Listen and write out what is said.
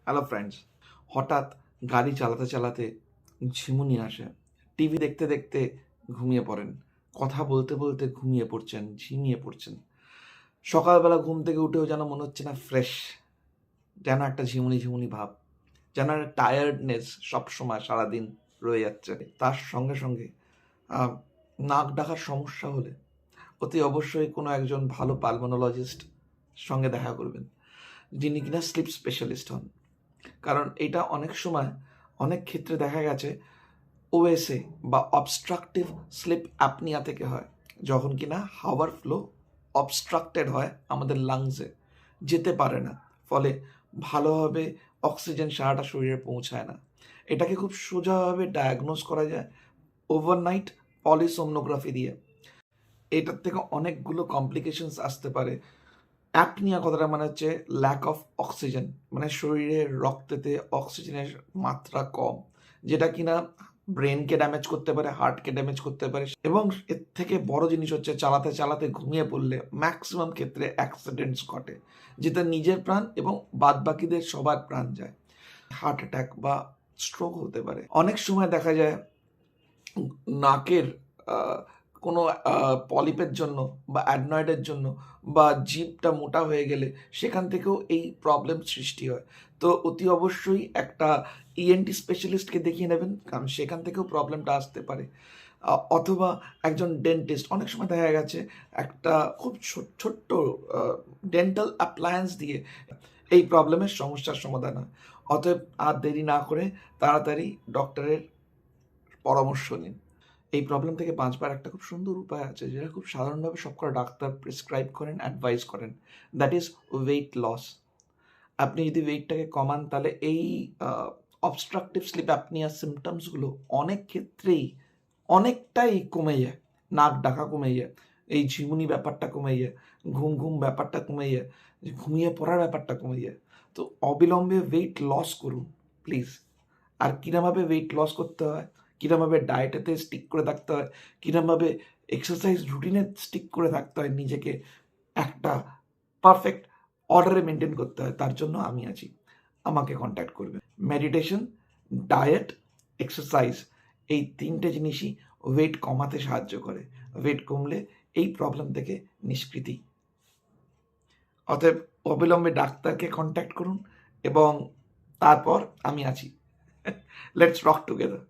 Hello friends, হঠাৎ গাড়ি চালাতে চালাতে ঝিমুনি আসে, টিভি দেখতে দেখতে ঘুমিয়ে পড়েন, কথা বলতে বলতে ঘুমিয়ে পড়ছেন, ঝিমিয়ে পড়ছেন। সকালবেলা ঘুম থেকে উঠেও যেন মনে হচ্ছে না ফ্রেশ, যেন একটা ঝিমুনি ঝিমুনি ভাব, যেন একটা টায়ার্ডনেস সবসময় সারাদিন রয়ে যাচ্ছে। তার সঙ্গে সঙ্গে আহ, নাক ডাকার সমস্যা হলে অতি অবশ্যই কোনো একজন ভালো পালমোনোলজিস্ট সঙ্গে দেখা করবেন, যিনি কিনা স্লিপ স্পেশালিস্ট হন। কারণ এটা অনেক সময় অনেক ক্ষেত্রে দেখা গেছে ওএসএ বা অবস্ট্রাকটিভ স্লিপ অ্যাপনিয়া থেকে হয়, যখন কিনা হাওয়ার ফ্লো অবস্ট্রাক্টেড হয় আমাদের লাংসে, যেতে পারে না, ফলে ভালোভাবে অক্সিজেন সারাটা শরীরে পৌঁছায় না। এটাকে খুব সোজাভাবে ডায়াগনোজ করা যায় ওভারনাইট পলিসোমনোগ্রাফি দিয়ে। এটার থেকে অনেকগুলো কমপ্লিকেশনস আসতে পারে। অ্যাপনিয়া কথাটা মানে হচ্ছে ল্যাক অফ অক্সিজেন, মানে শরীরের রক্তেতে অক্সিজেনের মাত্রা কম, যেটা কিনা ব্রেনকে ড্যামেজ করতে পারে, হার্টকে ড্যামেজ করতে পারে। এবং এর থেকে বড় জিনিস হচ্ছে চালাতে চালাতে ঘুমিয়ে পড়লে ম্যাক্সিমাম ক্ষেত্রে অ্যাক্সিডেন্টস ঘটে, যেটা নিজের প্রাণ এবং বাদবাকিদের সবার প্রাণ যায়। হার্ট অ্যাটাক বা স্ট্রোক হতে পারে। অনেক সময় দেখা যায় নাকের আহ, কোনো পলিপের জন্য বা অ্যাডনয়েডের জন্য বা জিভটা মোটা হয়ে গেলে সেখান থেকেও এই প্রবলেম সৃষ্টি হয়। তো অতি অবশ্যই একটা ইএনটি স্পেশালিস্টকে দেখিয়ে নেবেন, কারণ সেখান থেকেও প্রবলেমটা আসতে পারে। অথবা একজন ডেন্টিস্ট, অনেক সময় দেখা গেছে একটা খুব ছোট্ট ডেন্টাল অ্যাপ্লায়েন্স দিয়ে এই প্রবলেমের সমস্যার সমাধান হয়। অতএব আর দেরি না করে তাড়াতাড়ি ডক্টরের পরামর্শ নিন। এই প্রবলেম থেকে বাঁচবার একটা খুব সুন্দর উপায় আছে, যেটা খুব সাধারণভাবে সবকটা ডাক্তার প্রেসক্রাইব করেন, অ্যাডভাইস করেন। That is weight loss. আপনি যদি ওয়েটটাকে কমান, তাহলে এই অবস্ট্রাকটিভ স্লিপ অ্যাপনিয়ার সিমটমসগুলো অনেক ক্ষেত্রেই অনেকটাই কমে যায়। নাক ডাকা কমে যায়, এই ঝিমুনি ব্যাপারটা কমে যায়, ঘুম ঘুম ব্যাপারটা কমে যায়, ঘুমিয়ে পড়ার ব্যাপারটা কমে যায়। তো অবিলম্বে ওয়েট লস করুন প্লিজ। আর কিরমভাবে ওয়েট লস করতে হয়, কিরমভাবে ডায়েটেতে স্টিক করে থাকতে হয়, কিরমভাবে এক্সারসাইজ রুটিনে স্টিক করে থাকতে হয়, নিজেকে একটা পারফেক্ট অর্ডারে মেনটেন করতে হয়, তার জন্য আমি আছি। আমাকে কন্ট্যাক্ট করবেন। মেডিটেশন, ডায়েট, এক্সারসাইজ, এই তিনটে জিনিসই ওয়েট কমাতে সাহায্য করে। ওয়েট কমলে এই প্রবলেম থেকে নিষ্কৃতি। অতএব অবিলম্বে ডাক্তারকে কন্ট্যাক্ট করুন এবং তারপর আমি আছি। Let's rock together.